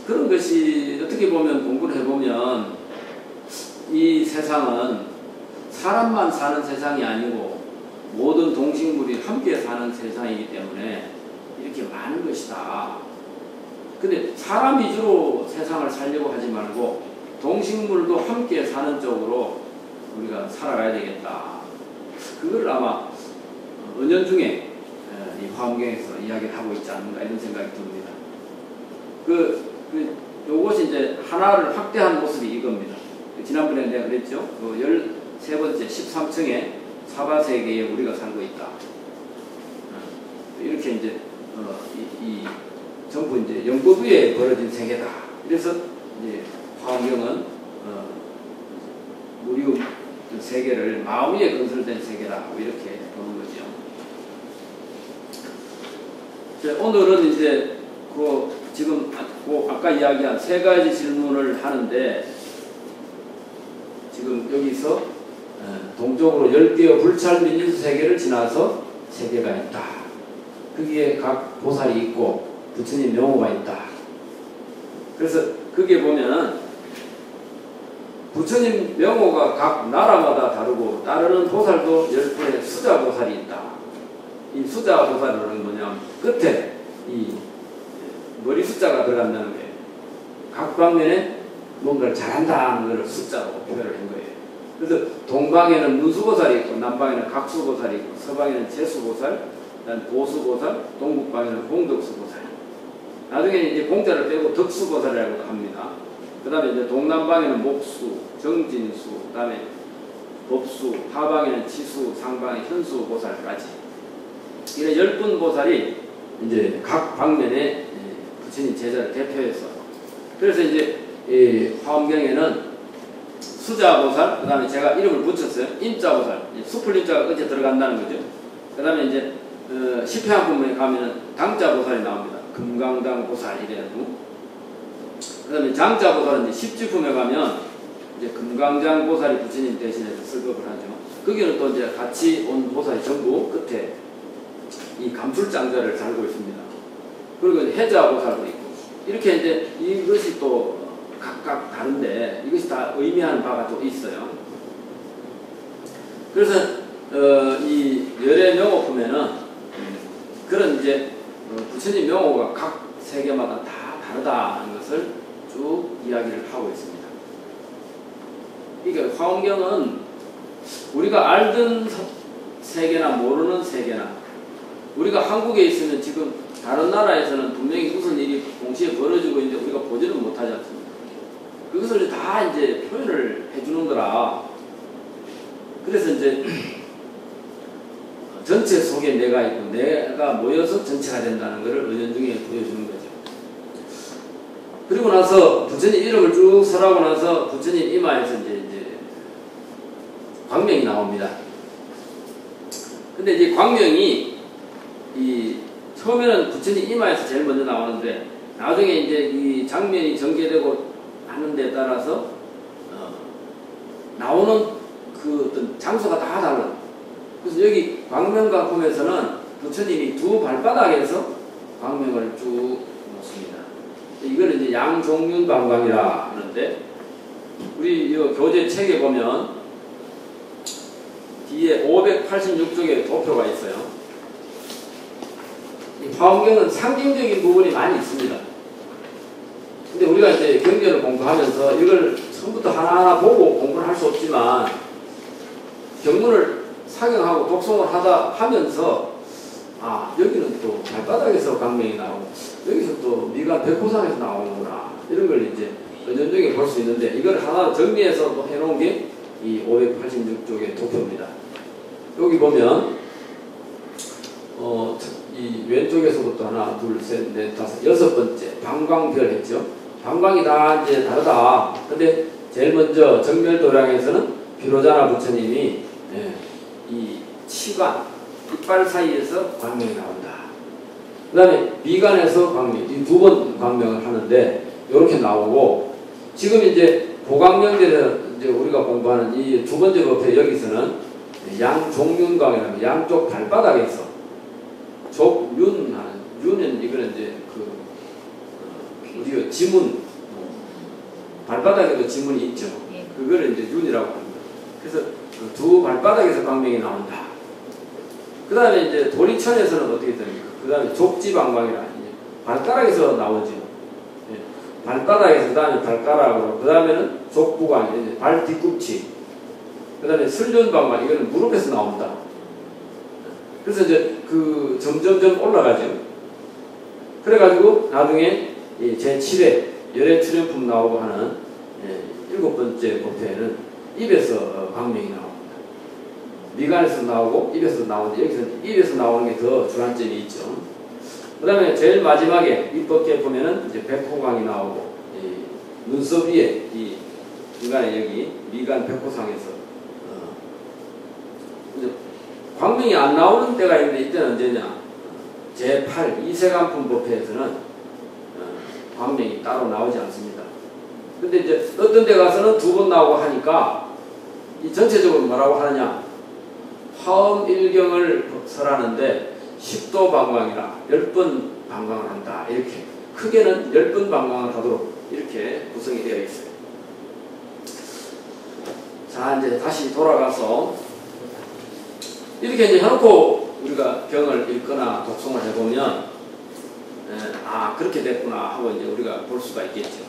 그런 것이 어떻게 보면 공부를 해보면 이 세상은 사람만 사는 세상이 아니고 모든 동식물이 함께 사는 세상이기 때문에 이렇게 많은 것이다. 근데 사람 위주로 세상을 살려고 하지 말고 동식물도 함께 사는 쪽으로 우리가 살아가야 되겠다. 그걸 아마 은연중에 이 화엄경에서 이야기를 하고 있지 않는가 이런 생각이 듭니다. 요것이 이제 하나를 확대한 모습이 이겁니다. 지난번에 내가 그랬죠. 13번째 13층에 사바세계에 우리가 살고 있다. 이렇게 이제 전부 이제 영법 위에 벌어진 세계다. 그래서 이제 화엄경은 우리 세계를 마음 위에 건설된 세계다. 이렇게 보는 거죠. 오늘은 이제 지금 아까 이야기한 세 가지 질문을 하는데 지금 여기서 동쪽으로 10개의 불찰민주 세계를 지나서 세계가 있다. 거기에 각 보살이 있고 부처님 명호가 있다. 그래서 거기에 보면은 부처님 명호가 각 나라마다 다르고 따르는 보살도 10분의 수자 보살이 있다. 이 수자 보살은 뭐냐면 끝에 이 머리 숫자가 들어간다는 거예요. 각 방면에 뭔가를 잘한다는 것을 숫자로 표현을 한 거예요. 그래서 동방에는 문수보살이 있고 남방에는 각수보살이 있고 서방에는 재수보살, 그다음 보수보살, 동북방에는 공덕수보살. 나중에 이제 공자를 빼고 덕수보살이라고 합니다. 그 다음에 이제 동남방에는 목수, 정진수, 그 다음에 법수, 하방에는 치수, 상방에 현수보살까지. 이런 10분 보살이 이제 각 방면에 부처님 제자를 대표해서. 그래서 이제 화엄경에는 수자보살, 그 다음에 제가 이름을 붙였어요. 임자보살. 숲을 임자가 끝에 들어간다는 거죠. 그 다음에 이제 10회 부분에 가면은 당자보살이 나옵니다. 금강당 보살이래도. 그 다음에 장자보살은 이제 10지품에 가면 이제 금강장 보살이 부처님 대신해서 설법을 하죠. 거기는 또 이제 같이 온 보살이 전부 끝에 이 감술장자를 달고 있습니다. 그리고 해자보살도 있고. 이렇게 이제 이것이 또 각각 다른데 이것이 다 의미하는 바가 또 있어요. 그래서 이 열의 명호 보면은 그런 이제 부처님 명호가 각 세계마다 다 다르다는 것을 쭉 이야기를 하고 있습니다. 그러니까 화엄경은 우리가 알던 세계나 모르는 세계나 우리가 한국에 있으면 지금 다른 나라에서는 분명히 무슨 일이 동시에 벌어지고 있는데 우리가 보지는 못하지 않습니까? 그것을 다 이제 표현을 해주는 거라. 그래서 이제 전체 속에 내가 있고 내가 모여서 전체가 된다는 것을 은연중에 보여주는 거죠. 그리고 나서 부처님 이름을 쭉 설하고 나서 부처님 이마에서 이제 광명이 나옵니다. 근데 이제 광명이 처음에는 부처님 이마에서 제일 먼저 나오는데 나중에 이제 이 장면이 전개되고 하는 데 따라서 나오는 그 어떤 장소가 다 달라요. 그래서 여기 광명각품에서는 부처님이 두 발바닥에서 광명을 쭉 놓습니다. 이걸 이제 양종륜방광이라 하는데 우리 이 교재 책에 보면 뒤에 586쪽에 도표가 있어요. 이 화엄경은 상징적인 부분이 많이 있습니다. 근데 우리가 이제 경전을 공부하면서 이걸 처음부터 하나하나 보고 공부를 할 수 없지만 경문을 상영하고 독송을 하면서 여기는 또 발바닥에서 광명이 나오고 여기서 또 미간 백호상에서 나오는구나 이런 걸 이제 은연중에 볼 수 있는데 이걸 하나 정리해서 또 해놓은 게 이 586쪽의 도표입니다. 여기 보면 이 왼쪽에서부터 하나, 둘, 셋, 넷, 다섯, 여섯 번째 방광별 했죠. 방광이 다 이제 다르다. 근데 제일 먼저 정멸도량에서는 비로자나 부처님이 이 치관, 이빨 사이에서 광명이 나온다. 그 다음에 미간에서 광명, 이 두 번 광명을 하는데 이렇게 나오고 지금 이제 고광명대는 이제 우리가 공부하는 이 두 번째 법회 여기서는 양종륜광이라는 양쪽 발바닥에서 족윤하는 윤은 이거는 이제 우리가 지문, 발바닥에도 지문이 있죠. 예. 그걸 이제 윤이라고 합니다. 그래서 그 두 발바닥에서 광명이 나온다. 그 다음에 이제 도리천에서는 어떻게 됩니까? 그 다음에 족지방광이라 이제 발가락에서 나오죠. 예. 발바닥에서, 그 다음에 발가락으로, 그 다음에는 족부광, 이제 발 뒤꿈치, 그 다음에 설륜방광, 이거는 무릎에서 나온다. 그래서 이제 그 점점점 올라가죠. 그래가지고 나중에 제7회 열애 출연품 나오고 하는 7번째 목표에는 입에서 광명이 나옵니다. 미간에서 나오고 입에서 나오는데 여기서 입에서 나오는 게 더 주안점이 있죠. 그 다음에 제일 마지막에 입밖에 보면은 이제 백호광이 나오고 눈썹 위에 이 중간에 여기 미간 백호상에서 이제 광명이 안 나오는 때가 있는데 이때는 언제냐? 제8 이세간품 법회에서는 광명이 따로 나오지 않습니다. 근데 이제 어떤 데 가서는 2번 나오고 하니까 이 전체적으로 뭐라고 하느냐? 화엄 일경을 설하는데 10도 방광이라 10번 방광을 한다. 이렇게 크게는 10번 방광을 하도록 이렇게 구성이 되어 있어요. 자, 이제 다시 돌아가서 이렇게 이제 해놓고 우리가 경을 읽거나 독송을 해보면 아, 그렇게 됐구나 하고 이제 우리가 볼 수가 있겠죠.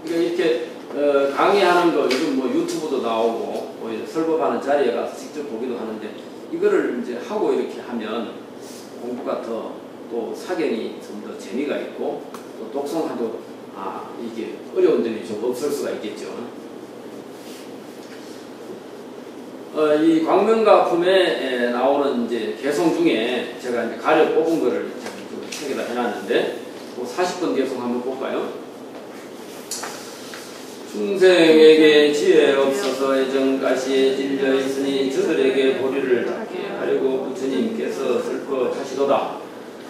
그러니까 이렇게 강의하는 거 요즘 뭐 유튜브도 나오고 뭐 설법하는 자리에 가서 직접 보기도 하는데 이거를 이제 하고 이렇게 하면 공부가 더 또 사견이 좀 더 재미가 있고 또 독송하도 아, 이게 어려운 점이 좀 없을 수가 있겠죠. 이 광명가품에 나오는 이제 개송 중에 제가 이제 가려 뽑은 거를 책에다 해놨는데, 40번 개송 한번 볼까요? 중생에게 지혜 없어서 애정가시에 질려 있으니 저들에게 보리를 닦게 하려고 부처님께서 슬퍼하시도다.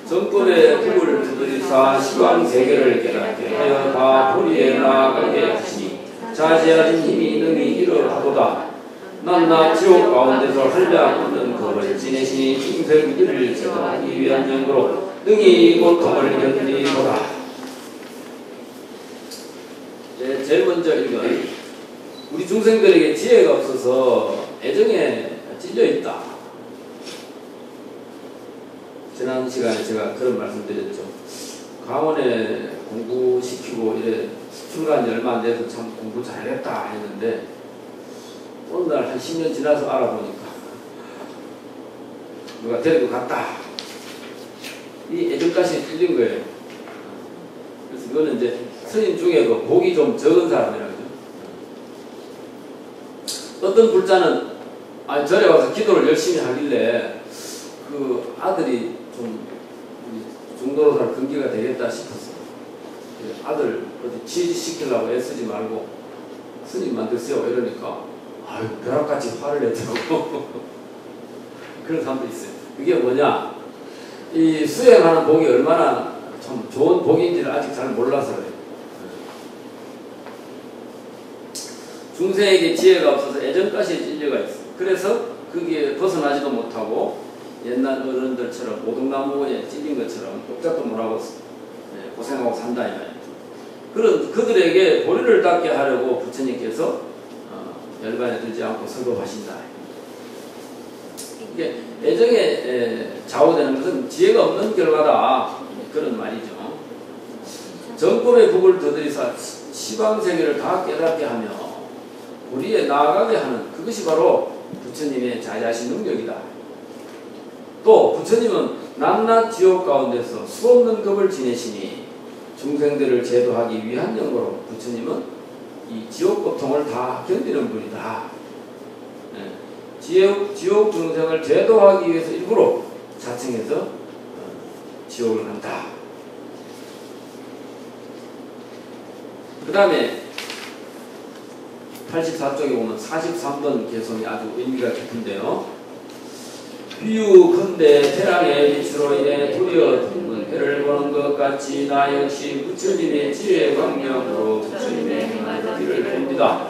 정법의 불을 두드리사 시황세계를 깨닫게 하여 다 보리에 나아가게 하시니 자제하신 힘이 능히 이러하도다. 난나 지옥 가운데서 한량 없는 겁을 지내시니 중생 이를 제거하기 위한 정도로 능히 고통을 견디도다. 제일 먼저 읽은 우리 중생들에게 지혜가 없어서 애정에 찔려있다. 지난 시간에 제가 그런 말씀 드렸죠. 강원에 공부시키고 이래 출간이 얼마 안 돼서 참 공부 잘했다 했는데 어느 날 한 10년 지나서 알아보니까 누가 데리고 갔다. 이 애정가시에 찔린 거예요. 그래서 이거는 이제 스님 중에 그 복이 좀 적은 사람이라고 그러죠. 어떤 불자는 절에 와서 기도를 열심히 하길래 그 아들이 좀 중도로살 근기가 되겠다 싶었어. 아들 어디 취직시키려고 애쓰지 말고 스님 만드세요 이러니까 아유 벼락같이 화를 내더라고. 그런 사람도 있어요. 그게 뭐냐, 이 수행하는 복이 얼마나 참 좋은 복인지를 아직 잘 몰라서 그래요. 중생에게 지혜가 없어서 애정가시에 찔려가 있어. 그래서 그게 벗어나지도 못하고 옛날 어른들처럼 오동나무에 찔린 것처럼 꼼짝도 못하고 고생하고 산다 이 말이에요. 그런 그들에게 보리를 닦게 하려고 부처님께서 열반에 들지 않고 설법하신다. 이게 애정에 좌우되는 것은 지혜가 없는 결과다. 그런 말이죠. 정법의 북을 두드리사 시방세계를 다 깨닫게 하며 보리에 나아가게 하는 그것이 바로 부처님의 자자신 능력이다. 또 부처님은 낮낮 지옥 가운데서 수없는 겁을 지내시니 중생들을 제도하기 위한 영으로 부처님은 이 지옥 고통을 다 견디는 분이다. 지옥 중생을 제도하기 위해서 일부러 자청해서 지옥을 간다. 그 다음에 84쪽에 보면 43번 개성이 아주 의미가 깊은데요. 비유컨대 태양의 빛으로 인해 도리어 둥근 해를 보는 것 같이 나 역시 부처님의 지혜 광명으로 부처님의 행하는 길을 봅니다.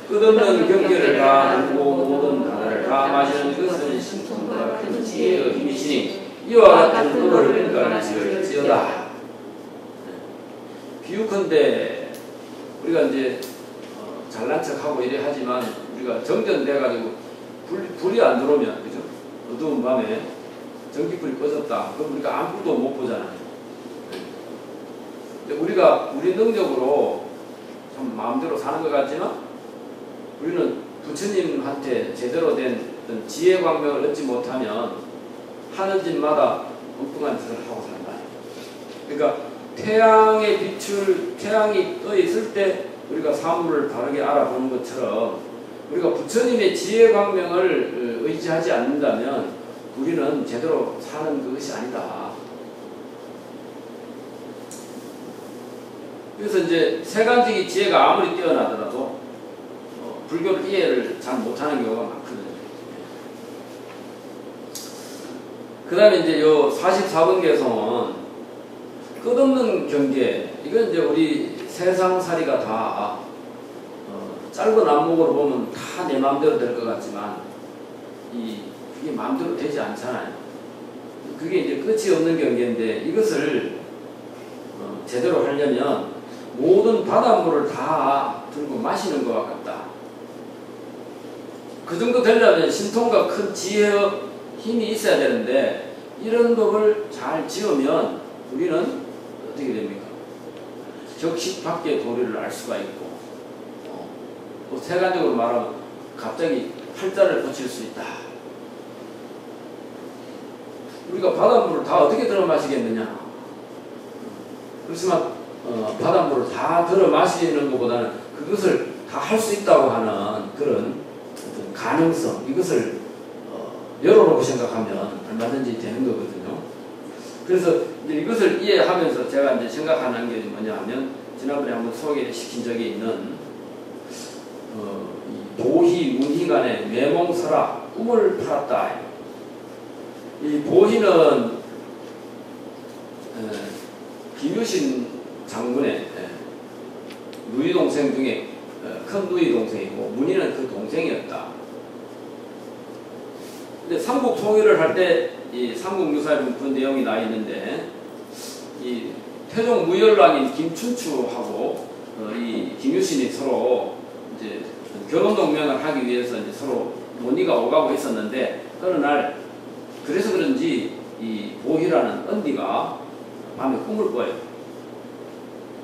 끝없는 경계를 다 알고 모든 바다를 다 마시는 것은 신통과 큰 지혜의 힘이시니 이와 같은 도를 인간을 지을지어다. 비유컨대 우리가 이제 잘난 척하고 이래 하지만 우리가 정전돼가지고 불이 안 들어오면, 그죠? 어두운 밤에 전기불이 꺼졌다. 그럼 우리가 아무것도 못 보잖아요. 근데 우리가 우리 능력으로 참 마음대로 사는 것 같지만 우리는 부처님한테 제대로 된 어떤 지혜 광명을 얻지 못하면 하는 짓마다 엉뚱한 짓을 하고 산다. 그러니까 태양의 빛을, 태양이 떠 있을 때 우리가 사물을 바르게 알아보는 것처럼 우리가 부처님의 지혜 광명을 의지하지 않는다면 우리는 제대로 사는 것이 아니다. 그래서 이제 세간적인 지혜가 아무리 뛰어나더라도 불교를 이해를 잘 못하는 경우가 많거든요. 그 다음에 이제 요 44번 개성은 끝없는 경계. 이건 이제 우리 세상살이가 다 짧은 안목으로 보면 다 내 마음대로 될 것 같지만 그게 마음대로 되지 않잖아요. 그게 이제 끝이 없는 경계인데 이것을 제대로 하려면 모든 바닷물을 다 들고 마시는 것과 같다. 그 정도 되려면 신통과 큰 지혜의 힘이 있어야 되는데 이런 법을 잘 지으면 우리는 어떻게 됩니까? 격식 밖의 도리를 알 수가 있고 또 세간적으로 말하면 갑자기 팔자를 고칠 수 있다. 우리가 바닷물을 다 어떻게 들어 마시겠느냐? 그렇지만 바닷물을 다 들어 마시는 것보다는 그것을 다 할 수 있다고 하는 그런 어떤 가능성, 이것을 열어놓고 생각하면 얼마든지 되는 거거든요. 그래서 이제 이것을 이해하면서 제가 이제 생각하는 게 뭐냐 하면 지난번에 한번 소개시킨 적이 있는 이 보희, 문희 간의 매몽설화, 꿈을 팔았다. 이 보희는 김유신 장군의 누이 동생 중에 큰 누이 동생이고 문희는 그 동생이었다. 근데 삼국 통일을 할 때 이 삼국유사에 그 내용이 나 있는데 이 태종 무열왕인 김춘추하고 이 김유신이 서로 이제 결혼 동맹을 하기 위해서 이제 서로 논의가 오가고 있었는데 어느 날 그래서 그런지 이 보희라는 언니가 밤에 꿈을 꿔요.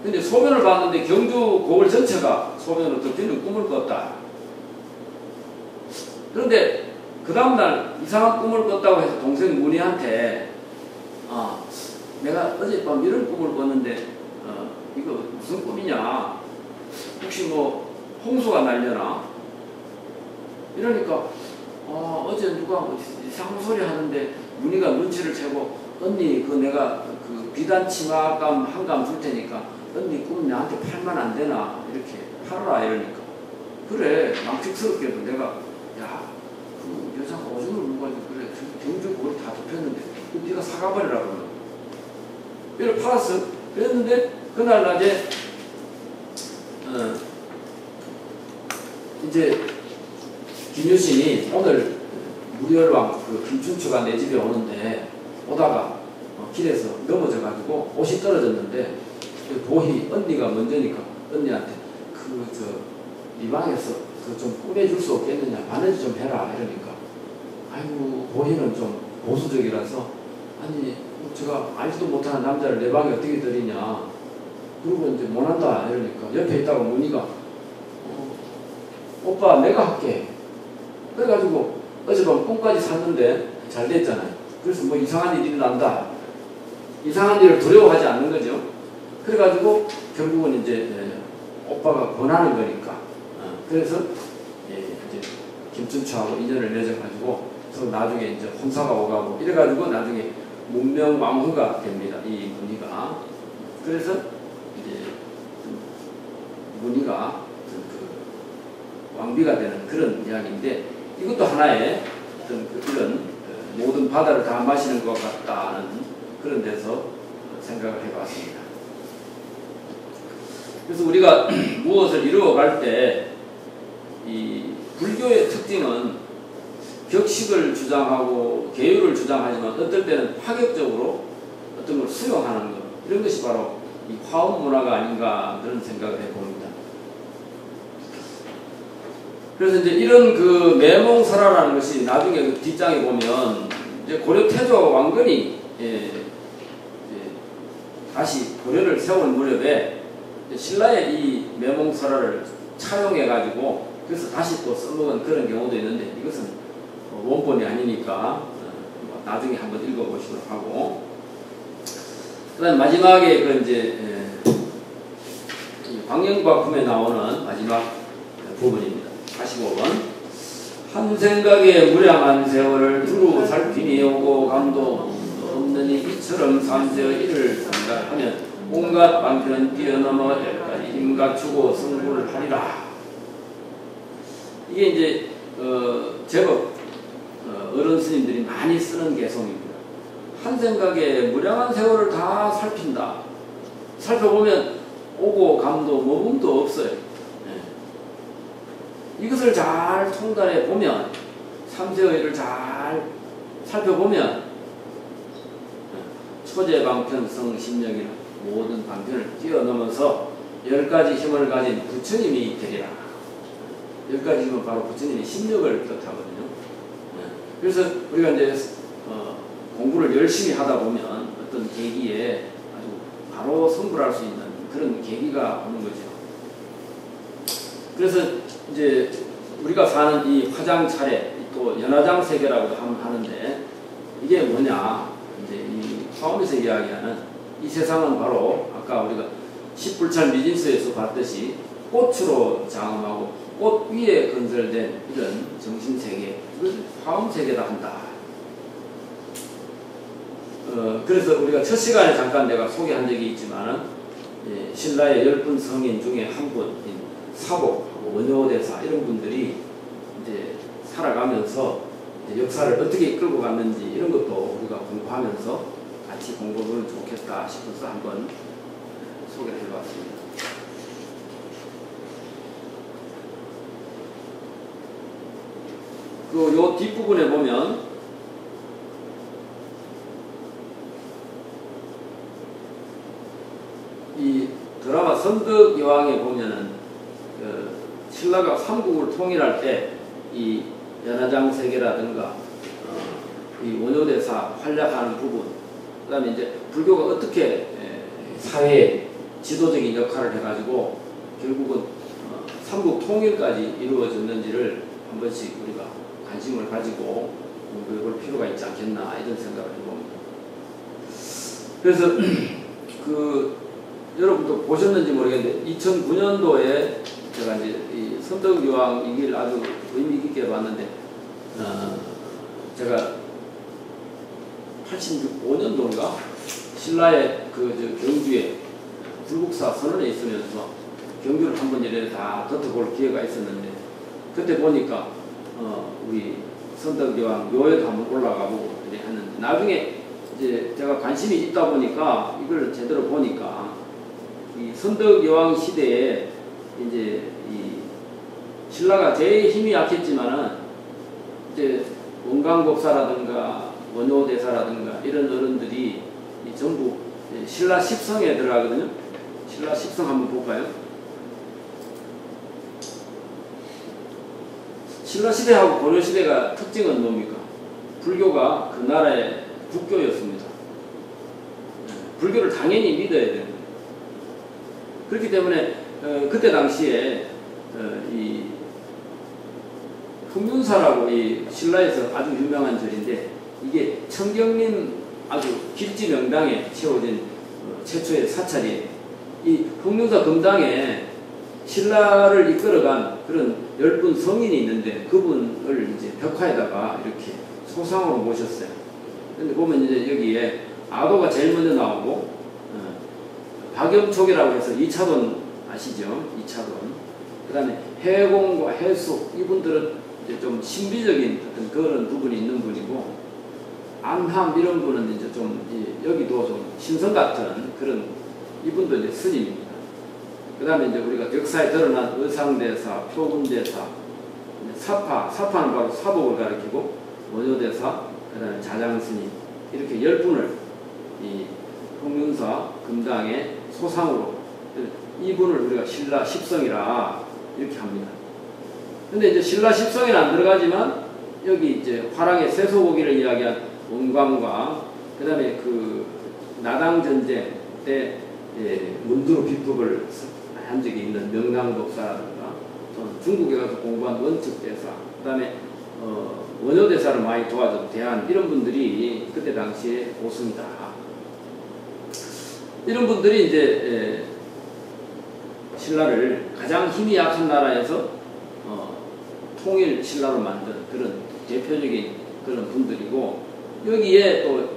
근데 소변을 봤는데 경주 고을 전체가 소변으로 덮이는 꿈을 꿨다. 그런데 그 다음날 이상한 꿈을 꿨다고 해서 동생 문희한테 내가 어젯밤 이런 꿈을 꿨는데 이거 무슨 꿈이냐, 혹시 뭐 홍수가 날려나? 이러니까 어제 누가 뭐 이상한 소리 하는데 문희가 눈치를 채고 언니 그 내가 그 비단 치마감 한 감 줄 테니까 언니 꿈 나한테 팔면 안 되나, 이렇게 팔아라. 이러니까 그래, 망측스럽게도 내가 야 그 여자가 오줌을 물어가지고 그래 경주 고리 다 덮였는데 네가 사가버리라 그러면 이를 팔았어. 그랬는데 그날 낮에 이제 김유신이 오늘 무열왕 그 김춘추가 내 집에 오는데 오다가 길에서 넘어져가지고 옷이 떨어졌는데 보희 언니가 먼저니까 언니한테 이 방에서 좀 꾸며줄 수 없겠느냐, 바느질 좀 해라. 이러니까 아이고 보희는 좀 보수적이라서 아니 제가 알지도 못하는 남자를 내 방에 어떻게 들이냐, 그리고 이제 못한다. 이러니까 옆에 있다가 문희가 오빠 내가 할게. 그래가지고 어젯밤 꿈까지 샀는데 잘 됐잖아요. 그래서 뭐 이상한 일이 난다. 이상한 일을 두려워하지 않는 거죠. 그래가지고 결국은 이제 오빠가 권하는 거니까. 그래서 이제 김춘추하고 인연을 맺어가지고 서로 나중에 이제 홍사가 오가고 이래가지고 나중에 문명왕후가 됩니다. 이 문희가. 그래서 이제 문희가 왕비가 되는 그런 이야기인데 이것도 하나의 어떤 이런 모든 바다를 다 마시는 것 같다는 그런 데서 생각을 해봤습니다. 그래서 우리가 무엇을 이루어갈 때 이 불교의 특징은 격식을 주장하고 계율을 주장하지만 어떨 때는 파격적으로 어떤 걸 수용하는 것, 이런 것이 바로 이 화엄 문화가 아닌가 그런 생각을 해봅니다. 그래서 이제 이런 그 매몽설화라는 것이 나중에 그 뒷장에 보면 이제 고려 태조 왕건이 다시 고려를 세운 무렵에 신라의 이 매몽설화를 차용해가지고 그래서 다시 또 써먹은 그런 경우도 있는데 이것은 원본이 아니니까 나중에 한번 읽어보시도록 하고, 그 다음 마지막에 그 이제 광영박품에 나오는 마지막 부분입니다. 45번. 한 생각에 무량한 세월을 두루 살피니 오고 감도 없느니 이처럼 삼세의 일을 생각하면 온갖 방편은 뛰어넘어 열까지 힘 갖추고 승부를 하리라. 이게 이제 제법 어른 스님들이 많이 쓰는 개성입니다. 한 생각에 무량한 세월을 다 살핀다. 살펴보면 오고 감도 머금도 없어요. 이것을 잘 통달해 보면, 삼세의 일을 잘 살펴보면 초제방편성 심령이나 모든 방편을 뛰어넘어서 10가지 힘을 가진 부처님이 되리라. 10가지 힘은 바로 부처님의 심력을 뜻하거든요. 그래서 우리가 이제 공부를 열심히 하다 보면 어떤 계기에 아주 바로 성불할 수 있는 그런 계기가 오는 거죠. 그래서 이제 우리가 사는 이 화장 차례, 또 연화장 세계라고도 하는데 이게 뭐냐? 이제 이 화엄에서 이야기하는 이 세상은 바로 아까 우리가 십불찰 미진서에서 봤듯이 꽃으로 장엄하고 꽃 위에 건설된 이런 정신세계, 이걸 화엄세계다 한다. 그래서 우리가 첫 시간에 잠깐 내가 소개한 적이 있지만 신라의 10분 성인 중에 한 분인 사복, 원효대사 이런 분들이 이제 살아가면서 이제 역사를 어떻게 끌고 갔는지 이런 것도 우리가 공부하면서 같이 공부하면 좋겠다 싶어서 한번 소개를 해봤습니다. 그 요 뒷부분에 보면 이 드라마 선덕여왕에 보면은 신라가 삼국을 통일할 때 이 연화장 세계라든가 이 원효대사 활약하는 부분, 그 다음에 이제 불교가 어떻게 사회에 지도적인 역할을 해가지고 결국은 삼국 통일까지 이루어졌는지를 한 번씩 우리가 관심을 가지고 공부해볼 필요가 있지 않겠나 이런 생각을 해봅니다. 그래서 그 여러분도 보셨는지 모르겠는데 2009년도에 제가 이제 이 선덕여왕 이길 아주 의미 깊게 봤는데 제가 85년도인가 신라의 그 경주에 불국사 선언에 있으면서 경주를 한번 이래 다 덧어볼 기회가 있었는데 그때 보니까 우리 선덕여왕 묘에도 한번 올라가고 이래 하는데 나중에 이제 제가 관심이 있다 보니까 이걸 제대로 보니까 이 선덕여왕 시대에 이제 이 신라가 제일 힘이 약했지만은 이제 원광법사라든가 원효대사라든가 이런 어른들이 전부 신라 10성에 들어가거든요. 신라 10성 한번 볼까요? 신라 시대하고 고려 시대가 특징은 뭡니까? 불교가 그 나라의 국교였습니다. 불교를 당연히 믿어야 되는 거예요. 그렇기 때문에 그때 당시에 이 풍륜사라고 이 신라에서 아주 유명한 절인데 이게 청경림 아주 길지 명당에 채워진 최초의 사찰이에요. 이 풍륜사 금당에 신라를 이끌어간 그런 10분 성인이 있는데 그분을 이제 벽화에다가 이렇게 소상으로 모셨어요. 근데 보면 이제 여기에 아도가 제일 먼저 나오고 박염촉이라고 해서 2차돈 아시죠? 2차돈. 그 다음에 해공과 해숙 이분들은 이제 좀 신비적인 어떤 그런 부분이 있는 분이고 안함 이런 분은 이제 좀 여기도 좀 신성 같은 그런 이분도 이제 스님입니다. 그 다음에 이제 우리가 역사에 드러난 의상대사, 표군대사, 사파는 바로 사복을 가리키고 원효대사, 그 다음에 자장스님 이렇게 10분을 이 홍윤사 금당에 소상으로 이분을 우리가 신라 십성이라 이렇게 합니다. 근데 이제 신라 십성에는 안 들어가지만 여기 이제 화랑의 세소고기를 이야기한 원광과 그 다음에 그 나당 전쟁 때 문두로 비법을 한 적이 있는 명랑법사라든가 중국에 가서 공부한 원측대사 그 다음에 원효대사를 많이 도와준 대한 이런 분들이 그때 당시에 고승이다. 이런 분들이 이제 신라를 가장 힘이 약한 나라에서 통일 신라로 만든 그런 대표적인 그런 분들이고 여기에 또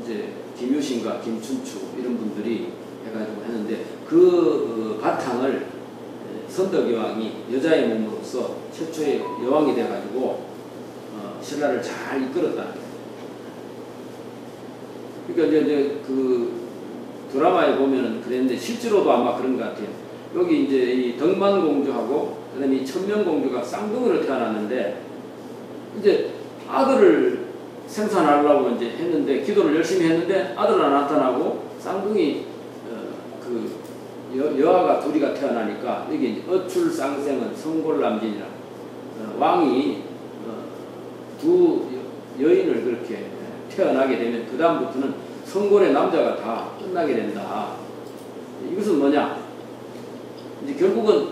이제 김유신과 김춘추 이런 분들이 해가지고 했는데 그 바탕을 선덕여왕이 여자의 몸으로서 최초의 여왕이 돼가지고 신라를 잘 이끌었다. 그러니까 이제 그 드라마에 보면은 그랬는데 실제로도 아마 그런 것 같아요. 여기 이제 이 덕만공주하고 그다음에 이 천명공주가 쌍둥이로 태어났는데 이제 아들을 생산하려고 이제 했는데 기도를 열심히 했는데 아들은 안 나타나고 쌍둥이 여아가 둘이가 태어나니까 여기 이제 어출쌍생은 성골남진이라 왕이 두 여인을 그렇게 태어나게 되면 그 다음부터는 성골의 남자가 다 끝나게 된다. 이것은 뭐냐? 이제 결국은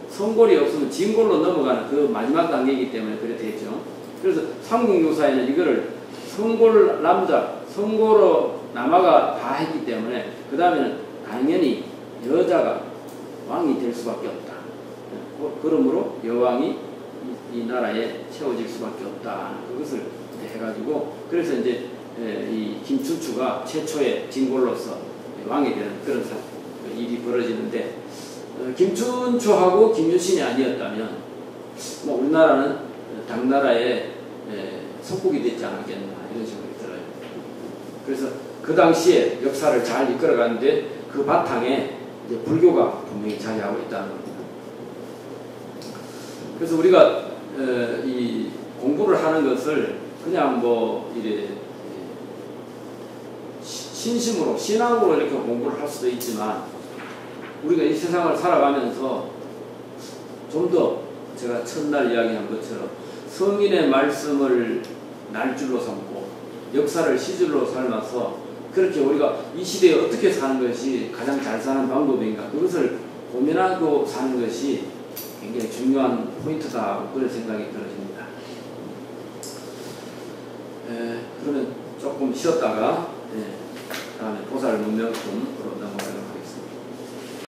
성골이 없으면 진골로 넘어가는 그 마지막 단계이기 때문에 그래 되죠. 그래서 삼국유사에는 이거를 성골 남자, 성골로 남아가 다 했기 때문에 그 다음에는 당연히 여자가 왕이 될 수밖에 없다. 그러므로 여왕이 이 나라에 채워질 수밖에 없다. 그것을 해가지고 그래서 이제 이 김춘추가 최초의 진골로서 왕이 되는 그런 일이 벌어지는데 김춘추하고 김유신이 아니었다면 뭐 우리나라는 당나라의 속국이 됐지 않았겠나 이런 생각이 들어요. 그래서 그 당시에 역사를 잘 이끌어가는데 그 바탕에 이제 불교가 분명히 자리하고 있다는 겁니다. 그래서 우리가 이 공부를 하는 것을 그냥 뭐 이래 신심으로 신앙으로 이렇게 공부를 할 수도 있지만 우리가 이 세상을 살아가면서 좀 더 제가 첫날 이야기한 것처럼 성인의 말씀을 날줄로 삼고 역사를 시줄로 삶아서 그렇게 우리가 이 시대에 어떻게 사는 것이 가장 잘 사는 방법인가 그것을 고민하고 사는 것이 굉장히 중요한 포인트다 그런 생각이 들어집니다. 그러면 조금 쉬었다가 다음에 보살 문명품